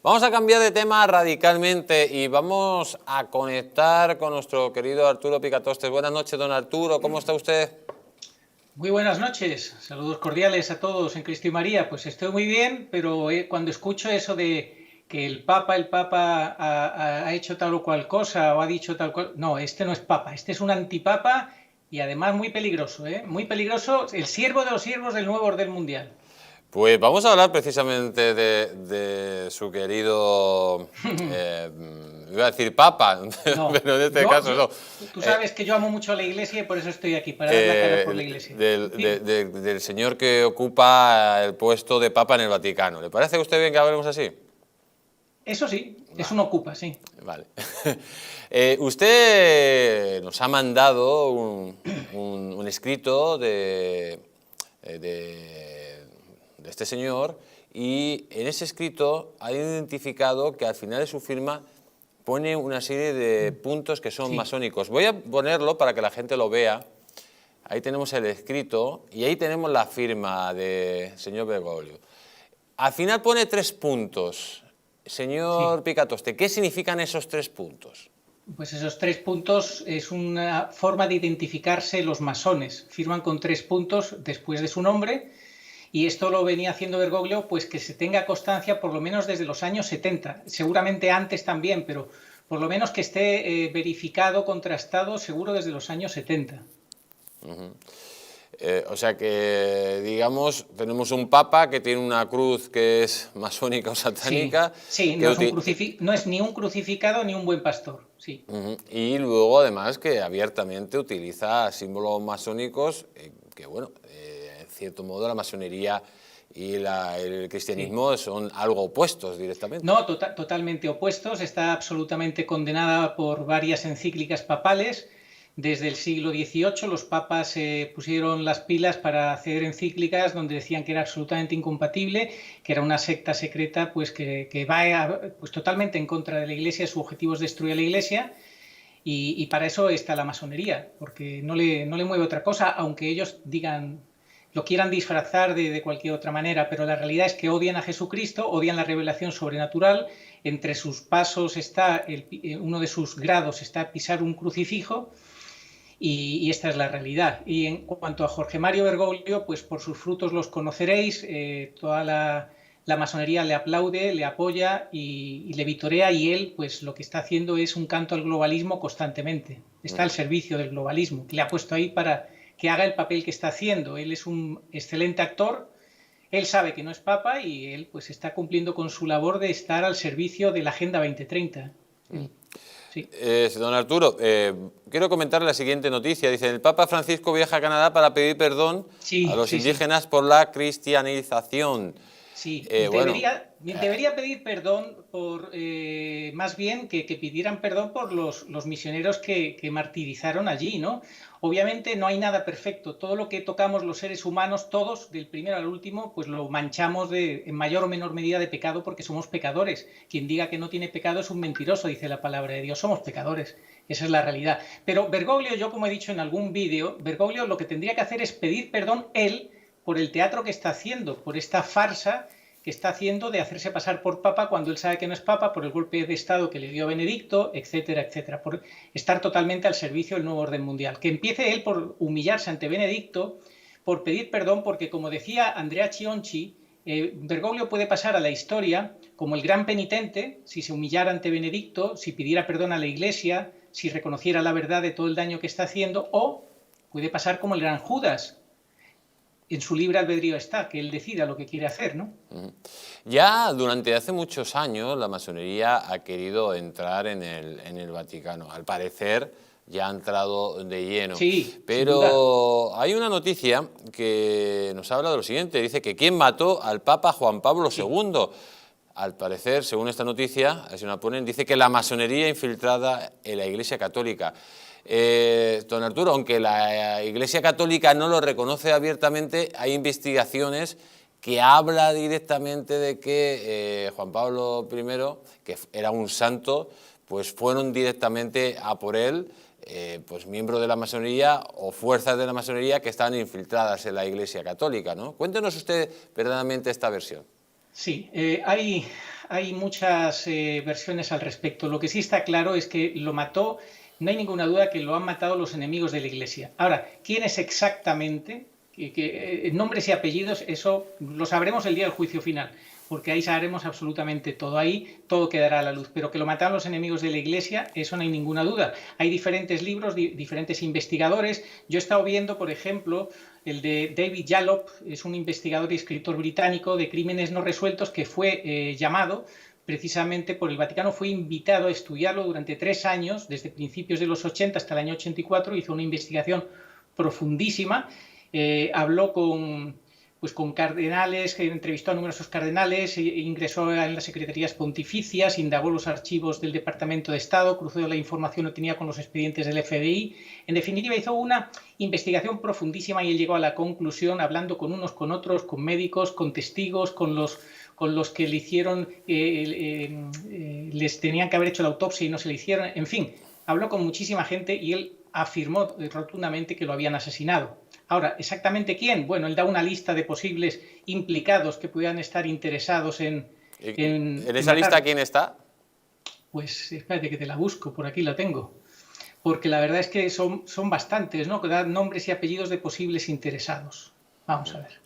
Vamos a cambiar de tema radicalmente y vamos a conectar con nuestro querido Arturo Picatostes. Buenas noches, don Arturo, ¿cómo está usted? Muy buenas noches, saludos cordiales a todos en Cristo y María. Pues estoy muy bien, pero cuando escucho eso de que el Papa ha hecho tal o cual cosa o ha dicho tal cual... No, este no es Papa, este es un antipapa y además muy peligroso, ¿eh? Muy peligroso, el siervo de los siervos del nuevo orden mundial. Pues vamos a hablar precisamente de su querido, iba a decir papa, No, pero en este caso no. tú Eh, sabes que yo amo mucho a la Iglesia y por eso estoy aquí, para dar la cara por la Iglesia. Dime. del señor que ocupa el puesto de papa en el Vaticano. ¿Le parece a usted bien que hablemos así? Eso sí, es Vale, un ocupa, sí. vale. Usted nos ha mandado un escrito de este señor, y en ese escrito ha identificado que al final de su firma pone una serie de puntos que son Sí, masónicos. Voy a ponerlo para que la gente lo vea. Ahí tenemos el escrito y ahí tenemos la firma del señor Bergoglio. Al final pone 3 puntos. sí. Señor Picatoste, ¿qué significan esos 3 puntos? Pues esos 3 puntos es una forma de identificarse los masones. Firman con 3 puntos después de su nombre y esto lo venía haciendo Bergoglio, pues que se tenga constancia por lo menos desde los años 70, seguramente antes también, pero por lo menos que esté verificado, contrastado, seguro desde los años 70. O sea que, digamos, tenemos un papa que tiene una cruz que es masónica o Sí, satánica, sí, que no es ni un crucificado ni un buen pastor. Sí, y luego además que abiertamente utiliza símbolos masónicos, que bueno, en cierto modo la masonería y el sí. cristianismo son algo opuestos directamente. No, totalmente opuestos. Está absolutamente condenada por varias encíclicas papales. Desde el siglo XVIII los papas se pusieron las pilas para hacer encíclicas donde decían que era absolutamente incompatible, que era una secta secreta pues que va pues, totalmente en contra de la Iglesia. Su objetivo es destruir a la Iglesia y para eso está la masonería, porque no le mueve otra cosa, aunque ellos digan lo quieran disfrazar de cualquier otra manera, pero la realidad es que odian a Jesucristo, odian la revelación sobrenatural. Entre sus pasos está, uno de sus grados está pisar un crucifijo, y esta es la realidad. Y en cuanto a Jorge Mario Bergoglio, pues por sus frutos los conoceréis. Toda la masonería le aplaude, le apoya y le vitorea, y él pues lo que está haciendo es un canto al globalismo constantemente. Está al servicio del globalismo, que le ha puesto ahí para que haga el papel que está haciendo. Él es un excelente actor, él sabe que no es papa y él pues está cumpliendo con su labor de estar al servicio de la Agenda 2030. Sí, Don Arturo, quiero comentarle la siguiente noticia. Dice, el Papa Francisco viaja a Canadá para pedir perdón a sí, los sí, sí. indígenas por la cristianización. Sí, Bueno, debería pedir perdón por, más bien que pidieran perdón por los misioneros que martirizaron allí, ¿no? Obviamente no hay nada perfecto. Todo lo que tocamos los seres humanos, todos, del primero al último, pues lo manchamos en mayor o menor medida de pecado porque somos pecadores. Quien diga que no tiene pecado es un mentiroso, dice la palabra de Dios. Somos pecadores. Esa es la realidad. Pero Bergoglio, yo como he dicho en algún vídeo, Bergoglio lo que tendría que hacer es pedir perdón él por el teatro que está haciendo, por esta farsa que está haciendo de hacerse pasar por papa cuando él sabe que no es papa, por el golpe de Estado que le dio Benedicto, etcétera, etcétera, por estar totalmente al servicio del nuevo orden mundial. Que empiece él por humillarse ante Benedicto, por pedir perdón, porque como decía Andrea Chionchi, Bergoglio puede pasar a la historia como el gran penitente si se humillara ante Benedicto, si pidiera perdón a la Iglesia, si reconociera la verdad de todo el daño que está haciendo, o puede pasar como el gran Judas. En su libre albedrío está, que él decida lo que quiere hacer, ¿no? ya durante hace muchos años la masonería ha querido entrar en el Vaticano. Al parecer ya ha entrado de lleno. Sí, sin duda. Pero hay una noticia que nos habla de lo siguiente. Dice que ¿quién mató al Papa Juan Pablo Sí, II? Al parecer, según esta noticia, así la ponen, dice que la masonería infiltrada en la Iglesia Católica. Don Arturo, aunque la Iglesia Católica no lo reconoce abiertamente, hay investigaciones que habla directamente de que Juan Pablo I, que era un santo, pues fueron directamente a por él, pues miembros de la masonería o fuerzas de la masonería que estaban infiltradas en la Iglesia Católica, ¿no? Cuéntenos usted verdaderamente esta versión. Sí, hay muchas versiones al respecto. Lo que sí está claro es que lo mató, no hay ninguna duda que lo han matado los enemigos de la Iglesia. Ahora, ¿quién es exactamente? Nombres y apellidos, eso lo sabremos el día del juicio final, porque ahí sabremos absolutamente todo, ahí todo quedará a la luz. Pero que lo mataron los enemigos de la Iglesia, eso no hay ninguna duda. Hay diferentes libros, diferentes investigadores. Yo he estado viendo, por ejemplo, el de David Yallop, es un investigador y escritor británico de crímenes no resueltos que fue llamado precisamente por el Vaticano, fue invitado a estudiarlo durante 3 años, desde principios de los 80 hasta el año 84, hizo una investigación profundísima, habló con cardenales, entrevistó a numerosos cardenales, ingresó en las secretarías pontificias, indagó los archivos del Departamento de Estado, cruzó la información que tenía con los expedientes del FBI. En definitiva, hizo una investigación profundísima y él llegó a la conclusión, hablando con unos, con otros, con médicos, con testigos, con los que le hicieron, les tenían que haber hecho la autopsia y no se le hicieron. En fin, habló con muchísima gente y él afirmó rotundamente que lo habían asesinado. Ahora, ¿exactamente quién? Bueno, él da una lista de posibles implicados que pudieran estar interesados en esa lista quién está? Pues espérate que te la busco, por aquí la tengo. Porque la verdad es que son bastantes, ¿no? Que dan nombres y apellidos de posibles interesados. Vamos a ver.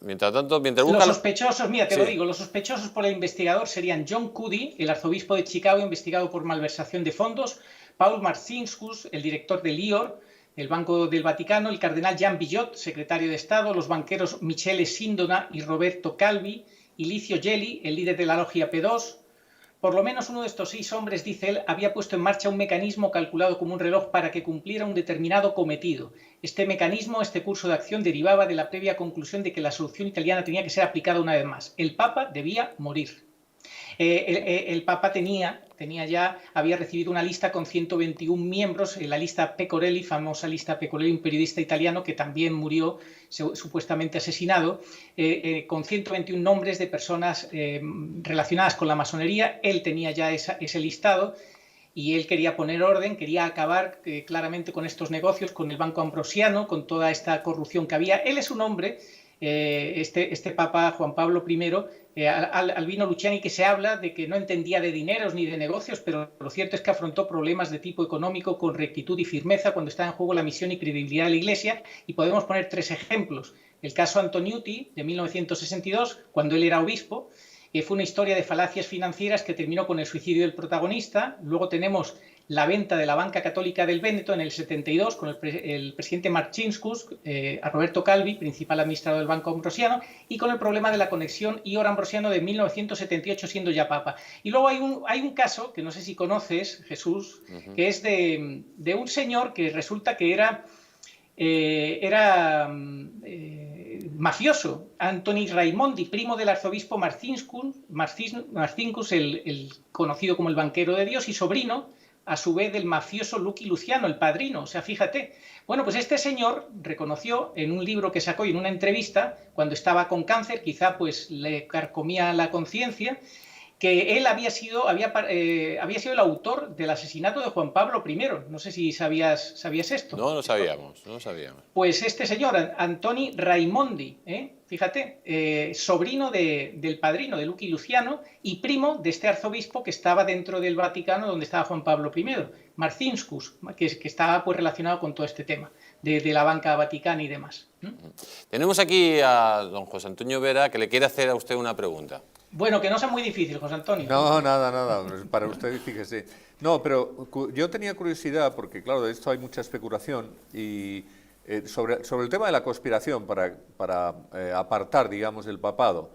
Mientras tanto, mientras busca... Los sospechosos, mira, te lo digo, los sospechosos por el investigador serían John Cuddy, el arzobispo de Chicago, investigado por malversación de fondos, Paul Marcinkus, el director del IOR, el Banco del Vaticano, el cardenal Jean Billot, secretario de Estado, los banqueros Michele Sindona y Roberto Calvi, y Licio Gelli, el líder de la logia P2. Por lo menos uno de estos 6 hombres, dice él, había puesto en marcha un mecanismo calculado como un reloj para que cumpliera un determinado cometido. Este mecanismo, este curso de acción, derivaba de la previa conclusión de que la solución italiana tenía que ser aplicada una vez más. El Papa debía morir. El Papa había recibido una lista con 121 miembros, la lista Pecorelli, famosa lista Pecorelli, un periodista italiano que también murió supuestamente asesinado, con 121 nombres de personas relacionadas con la masonería. Él tenía ya ese listado y él quería poner orden, quería acabar claramente con estos negocios, con el Banco Ambrosiano, con toda esta corrupción que había. Él es un hombre, este Papa Juan Pablo I, Albino Luciani, que se habla de que no entendía de dineros ni de negocios, pero lo cierto es que afrontó problemas de tipo económico con rectitud y firmeza cuando estaba en juego la misión y credibilidad de la Iglesia, y podemos poner 3 ejemplos. El caso Antoniuti, de 1962, cuando él era obispo, fue una historia de falacias financieras que terminó con el suicidio del protagonista. Luego tenemos la venta de la banca católica del Véneto en el 72 con el presidente Marcinkus, a Roberto Calvi, principal administrador del Banco Ambrosiano, y con el problema de la conexión IOR Ambrosiano de 1978, siendo ya papa. Y luego hay un caso que no sé si conoces, Jesús, que es de un señor que resulta que era mafioso, Antoni Raimondi, primo del arzobispo Marcinkus, el conocido como el banquero de Dios, y sobrino a su vez del mafioso Lucky Luciano, el padrino. O sea, fíjate. Bueno, pues este señor reconoció en un libro que sacó y en una entrevista, cuando estaba con cáncer, quizá pues le carcomía la conciencia, que él había sido el autor del asesinato de Juan Pablo I. No sé si sabías esto. No sabíamos. Pues este señor, Antoni Raimondi, fíjate, sobrino del padrino de Lucky Luciano y primo de este arzobispo que estaba dentro del Vaticano donde estaba Juan Pablo I, Marcinkus, que estaba pues relacionado con todo este tema de la banca vaticana y demás. Tenemos aquí a don José Antonio Vera, que le quiere hacer a usted una pregunta. Bueno, que no sea muy difícil, José Antonio. No, nada, para usted, fíjese. No, pero yo tenía curiosidad, porque claro, de esto hay mucha especulación, y sobre el tema de la conspiración para apartar, digamos, del papado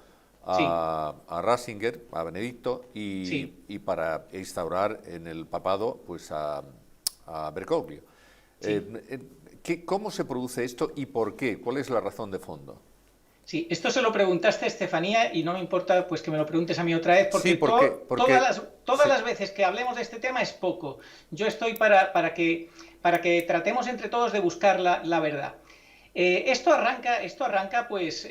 a Ratzinger, a Benedicto, y para instaurar en el papado pues a Bergoglio. ¿Cómo se produce esto y por qué? ¿Cuál es la razón de fondo? Sí, esto se lo preguntaste a Estefanía y no me importa pues que me lo preguntes a mí otra vez, porque, todas las veces que hablemos de este tema es poco. Yo estoy para que tratemos entre todos de buscar la verdad. Esto arranca pues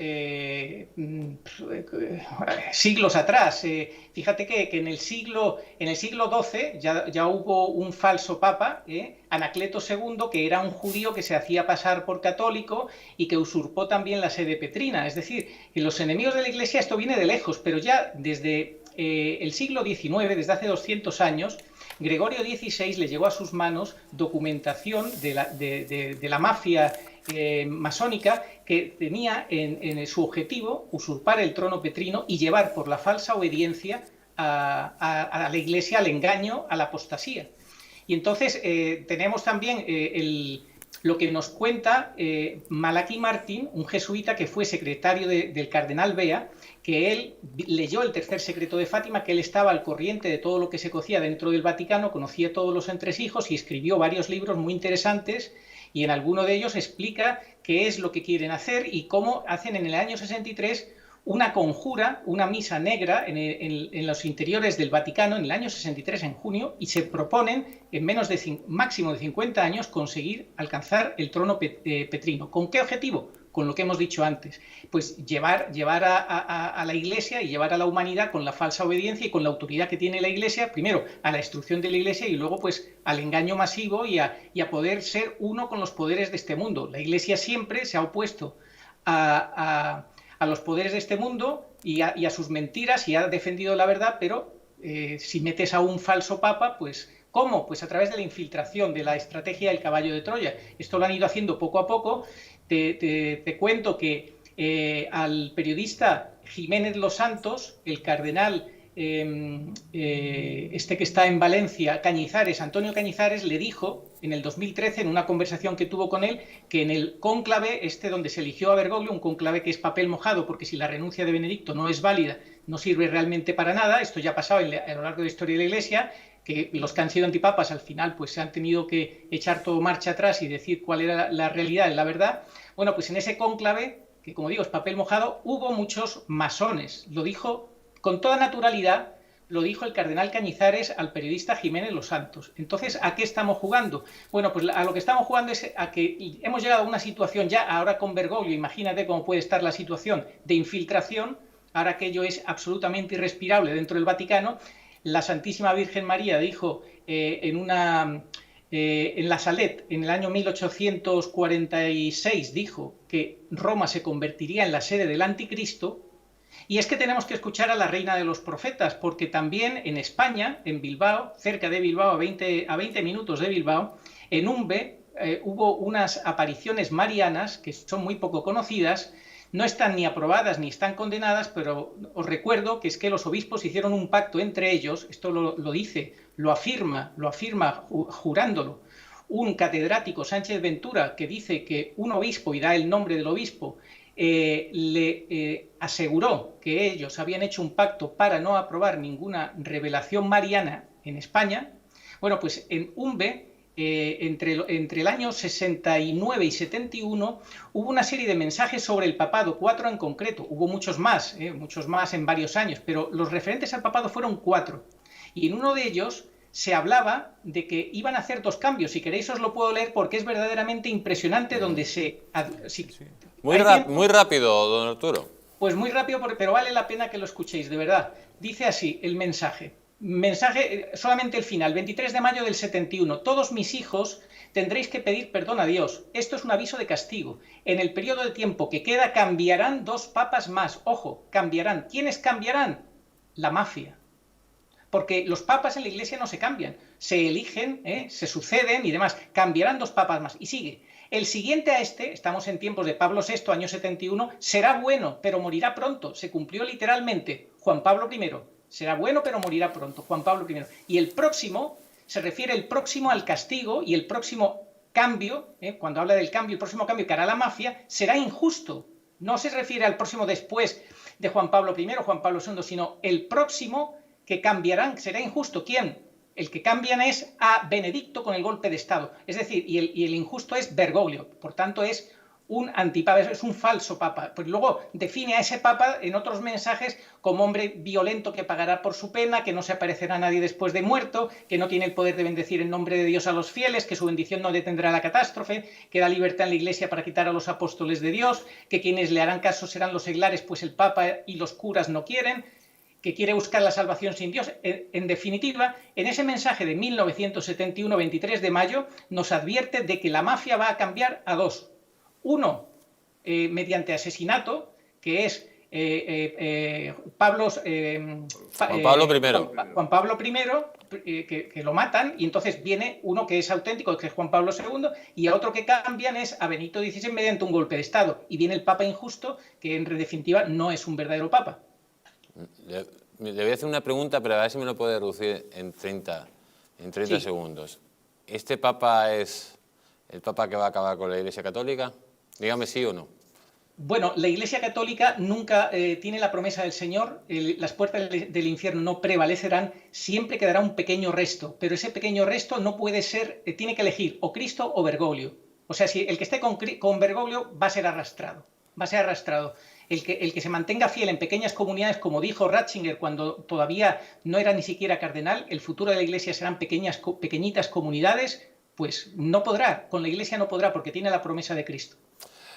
siglos atrás. Fíjate que en el siglo XII ya hubo un falso papa, Anacleto II, que era un judío que se hacía pasar por católico y que usurpó también la sede petrina. Es decir, que los enemigos de la Iglesia, esto viene de lejos, pero ya desde el siglo XIX, desde hace 200 años, Gregorio XVI le llegó a sus manos documentación de la mafia masónica, que tenía en su objetivo usurpar el trono petrino y llevar por la falsa obediencia a la Iglesia al engaño, a la apostasía. Y entonces tenemos también lo que nos cuenta Malaquí Martín, un jesuita que fue secretario del cardenal Bea, que él leyó el tercer secreto de Fátima, que él estaba al corriente de todo lo que se cocía dentro del Vaticano, conocía todos los entresijos y escribió varios libros muy interesantes, y en alguno de ellos explica qué es lo que quieren hacer y cómo hacen en el año 63 una conjura, una misa negra en los interiores del Vaticano en el año 63, en junio, y se proponen en menos de máximo de 50 años conseguir alcanzar el trono petrino. ¿Con qué objetivo? Con lo que hemos dicho antes, pues llevar a la Iglesia y llevar a la humanidad con la falsa obediencia y con la autoridad que tiene la Iglesia, primero a la destrucción de la Iglesia y luego pues al engaño masivo y a poder ser uno con los poderes de este mundo. La Iglesia siempre se ha opuesto a los poderes de este mundo y a sus mentiras, y ha defendido la verdad, pero si metes a un falso papa, pues ¿cómo? Pues a través de la infiltración, de la estrategia del caballo de Troya. Esto lo han ido haciendo poco a poco. Te cuento que al periodista Jiménez Los Santos, el cardenal este que está en Valencia, Cañizares, Antonio Cañizares, le dijo en el 2013, en una conversación que tuvo con él, que en el cónclave donde se eligió a Bergoglio, un cónclave que es papel mojado, porque si la renuncia de Benedicto no es válida, no sirve realmente para nada. Esto ya ha pasado a lo largo de la historia de la Iglesia, que los que han sido antipapas al final pues se han tenido que echar todo marcha atrás y decir cuál era la realidad y la verdad. Bueno, pues en ese cónclave, que como digo es papel mojado, hubo muchos masones. Lo dijo con toda naturalidad, lo dijo el cardenal Cañizares al periodista Jiménez Los Santos. Entonces, ¿a qué estamos jugando? Bueno, pues a lo que estamos jugando es a que hemos llegado a una situación ya, ahora con Bergoglio, imagínate cómo puede estar la situación de infiltración, ahora que ello es absolutamente irrespirable dentro del Vaticano. La Santísima Virgen María dijo en La Salette, en el año 1846, dijo que Roma se convertiría en la sede del anticristo. Y es que tenemos que escuchar a la reina de los profetas, porque también en España, en Bilbao, cerca de Bilbao, a 20 minutos de Bilbao, en Umbe, hubo unas apariciones marianas que son muy poco conocidas. No están ni aprobadas ni están condenadas, pero os recuerdo que es que los obispos hicieron un pacto entre ellos. Esto lo afirma jurándolo un catedrático, Sánchez Ventura, que dice que un obispo, y da el nombre del obispo, le aseguró que ellos habían hecho un pacto para no aprobar ninguna revelación mariana en España. Bueno, pues en Umbe, entre el año 69 y 71, hubo una serie de mensajes sobre el papado, 4 en concreto. Hubo muchos más en varios años, pero los referentes al papado fueron 4. Y en uno de ellos se hablaba de que iban a hacer 2 cambios. Si queréis os lo puedo leer porque es verdaderamente impresionante, donde Muy rápido, don Arturo. Pues muy rápido, pero vale la pena que lo escuchéis, de verdad. Dice así el mensaje, solamente el final, 23 de mayo del 71. Todos mis hijos tendréis que pedir perdón a Dios. Esto es un aviso de castigo. En el periodo de tiempo que queda cambiarán 2 papas más. Ojo, cambiarán. ¿Quiénes cambiarán? La mafia. Porque los papas en la Iglesia no se cambian, se eligen, se suceden y demás. Cambiarán 2 papas más. Y sigue. El siguiente a estamos en tiempos de Pablo VI, año 71, será bueno, pero morirá pronto. Se cumplió literalmente. Juan Pablo I. Será bueno, pero morirá pronto. Juan Pablo I. Y el próximo, se refiere el próximo al castigo, y el próximo cambio, cuando habla del cambio, el próximo cambio que hará la mafia, será injusto. No se refiere al próximo después de Juan Pablo I o Juan Pablo II, sino el próximo que cambiarán, será injusto. ¿Quién? El que cambian es a Benedicto con el golpe de Estado. Es decir, y el injusto es Bergoglio. Por tanto, es un antipapa, es un falso papa. Pues luego define a ese papa en otros mensajes como hombre violento que pagará por su pena, que no se aparecerá a nadie después de muerto, que no tiene el poder de bendecir en nombre de Dios a los fieles, que su bendición no detendrá la catástrofe, que da libertad en la Iglesia para quitar a los apóstoles de Dios, que quienes le harán caso serán los seglares, pues el papa y los curas no quieren, que quiere buscar la salvación sin Dios. En definitiva, en ese mensaje de 1971, 23 de mayo, nos advierte de que la mafia va a cambiar a dos. Uno, mediante asesinato, que es Juan Pablo I, que lo matan, y entonces viene uno que es auténtico, que es Juan Pablo II, y a otro que cambian es a Benito XVI mediante un golpe de Estado. Y viene el Papa injusto, que en definitiva no es un verdadero Papa. Le voy a hacer una pregunta, pero a ver si me lo puede reducir en 30 sí. segundos. ¿Este Papa es el Papa que va a acabar con la Iglesia Católica? Dígame sí o no. Bueno, la Iglesia Católica nunca tiene la promesa del Señor, las puertas del infierno no prevalecerán, siempre quedará un pequeño resto, pero ese pequeño resto no puede ser, tiene que elegir o Cristo o Bergoglio. O sea, si el que esté con Bergoglio va a ser arrastrado, El que se mantenga fiel en pequeñas comunidades, como dijo Ratzinger cuando todavía no era ni siquiera cardenal, el futuro de la Iglesia serán pequeñitas comunidades, pues no podrá, con la Iglesia no podrá porque tiene la promesa de Cristo.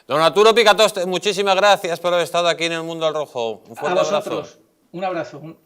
Don Arturo Picatoste, muchísimas gracias por haber estado aquí en El Mundo al Rojo. Un fuerte abrazo. Un abrazo.